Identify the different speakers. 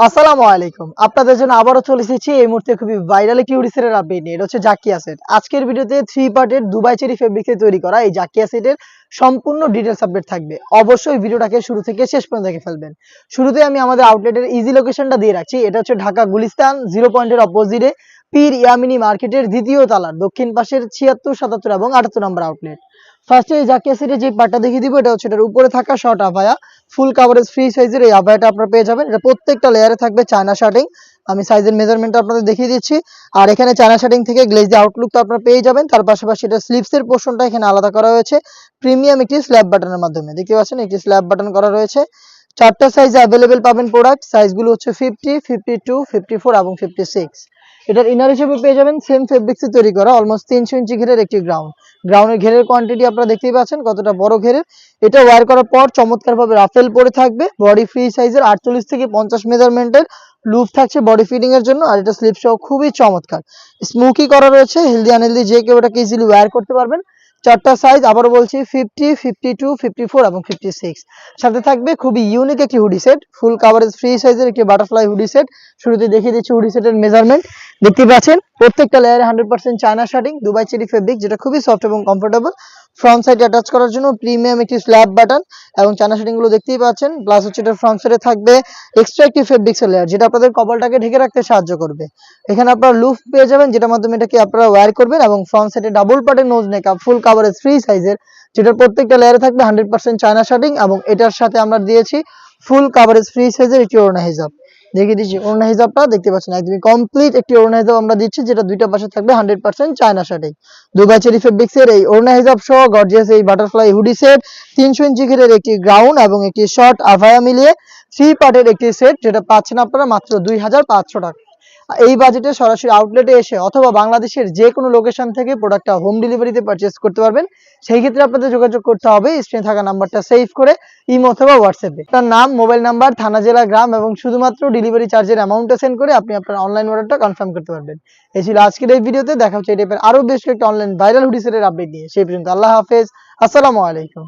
Speaker 1: আসসালামু আলাইকুম। আপনাদের জন্য আবারও চলে এসেছি এই মুহূর্তে খুবই ভাইরাল একটি হুডিসের আপডেট নিয়ে। এটা হচ্ছে জাকিয়া সেট। আজকের ভিডিওতে 3 পার্টের দুবাই চেরি ফেব্রিক্সে তৈরি করা এই জাকিয়া সেটের সম্পূর্ণ ডিটেইলস আপডেট থাকবে। অবশ্যই ভিডিওটাকে শুরু থেকে শেষ পর্যন্ত দেখে ফেলবেন। শুরুতে আমি আমাদের আউটলেটের ইজি লোকেশনটা দিয়ে রাখছি। এটা হচ্ছে ঢাকা গুলিস্তান 0 পয়েন্টের অপোজিটে পীর ইয়ামিনী মার্কেটের দ্বিতীয় তলার দক্ষিণ পাশের 76, 77 এবং 78 নম্বর আউটলেট। ফার্স্টে এই জাকিয়া সেটের যে পার্টটা দেখিয়ে দিব এটা হচ্ছে এটার উপরে থাকা শর্ট আভায়া ফুল কাভারেজ ফ্রি সাইজের এই আভায়াটা আপনারা পেয়ে যাবেন। এটা প্রত্যেকটা লেয়ারে থাকবে চায়না শার্টিং। আমি সাইজের মেজারমেন্টটা আপনাদের দেখিয়ে দিচ্ছি। আর এখানে চায়না শার্টিং থেকে গ্লেজি আউটলুক তো আপনারা পেয়ে যাবেন। তার পাশাপাশি এটা স্লিভসের পোর্শনটা এখানে আলাদা করা হয়েছে প্রিমিয়াম একটি স্ল্যাব বাটনের মাধ্যমে। দেখতে পাচ্ছেন একটি স্ল্যাব বাটন করা রয়েছে। 4টা সাইজে অ্যাভেলেবেল পাবেন প্রোডাক্ট। সাইজগুলো হচ্ছে 50, 52, 54 এবং 56। এটার ইনার হিসেবে পেয়ে যাবেন সেম ফেব্রিক্সে তৈরি করা অলমোস্ট 300 ইঞ্চি ঘেরের একটি গ্রাউন্ডের ঘেরের কোয়ান্টিটি আপনারা দেখতেই পাচ্ছেন কতটা বড় ঘেরের। এটা ওয়্যার করার পর চমৎকারভাবে রাফেল পরে থাকবে। বডি ফ্রি সাইজের 48 থেকে 50 মেজারমেন্টের লুপ থাকছে বডি ফিটিং এর জন্য। আর এটা স্লিপ সহ খুবই চমৎকার স্মোকি করা রয়েছে। হেলদি আনহেলদি যে কেউ এটাকে ইজিলি ওয়্যার করতে পারবেন। 4টা সাইজ আবারও বলছি 50, 52, 54 এবং 56। সাথে থাকবে খুবই ইউনিক একটি hoodie set full coverage free সাইজের একটি বাটারফ্লাই হুডি সেট। শুরুতে দেখিয়ে দিচ্ছি হুডি সেটের মেজারমেন্ট। দেখতে পাচ্ছেন প্রত্যেকটা লেয়ারে 100% চায়না শার্টিং দুবাই চেরি ফেব্রিক যেটা খুবই সফট এবং কমফোর্টেবল। ফ্রন্ট সাইডে অ্যাটাচ করার জন্য প্রিমিয়াম একটি স্ল্যাব বাটন এবং চায়না শার্টিং গুলো দেখতেই পাচ্ছেন। প্লাস হচ্ছে এটা ফ্রন্ট সাইডে থাকবে এক্সট্রা একটি ফেব্রিক্সের লেয়ার যেটা আপনাদের কপালটাকে ঢেকে রাখতে সাহায্য করবে। এখানে আপনারা লুফ পেয়ে যাবেন যেটার মাধ্যমে এটাকে আপনারা ওয়্যার করবেন এবং ফ্রন্ট সাইডে ডাবল পার্টের নোজ নেকআপ ফুল কাভারেজ ফ্রি সাইজের যেটার প্রত্যেকটা লেয়ারে থাকবে 100% চায়না শার্টিং এবং এটার সাথে আমরা দিয়েছি ফুল কাভারেজ ফ্রি সাইজের একটি ওড়না হিজাব। দেখিয়ে দিচ্ছি ওড়না হিজাবটা দেখতে পাচ্ছেন একদমই কমপ্লিট একটি ওড়না হিজাব আমরা দিচ্ছি যেটা দুইটা পাশে থাকবে 100% চায়না শার্টিং। দুবাই চেরি ফেব্রিক্সের এই ওড়না হিজাব সহ গর্জিয়াস এই বাটারফ্লাই হুডি সেট 300 ইঞ্চি ঘেরের একটি গ্রাউন্ড এবং একটি শর্ট আভায়া মিলিয়ে 3 পার্টের একটি সেট যেটা পাচ্ছেন আপনারা মাত্র 2500 টাকা। এই বাজেটে সরাসরি আউটলেটে এসে অথবা বাংলাদেশের যে কোনো লোকেশন থেকে প্রোডাক্টটা হোম ডেলিভারিতে পারচেজ করতে পারবেন। সেই ক্ষেত্রে আপনাদের যোগাযোগ করতে হবে স্ক্রিনে থাকা নাম্বারটা সেভ করে ইমো অথবা হোয়াটসঅ্যাপে তার নাম, মোবাইল নাম্বার, থানা, জেলা, গ্রাম এবং শুধুমাত্র ডেলিভারি চার্জের অ্যামাউন্টটা সেন্ড করে আপনি আপনার অনলাইন অর্ডারটা কনফার্ম করতে পারবেন। এই ছিল আজকের এই ভিডিওতে। দেখা হচ্ছে এই টাইপের আরো বেশ কয়েকটা অনলাইন ভাইরাল হুডি সেটের আপডেট নিয়ে। সেই পর্যন্ত আল্লাহ হাফেজ, আসসালামু আলাইকুম।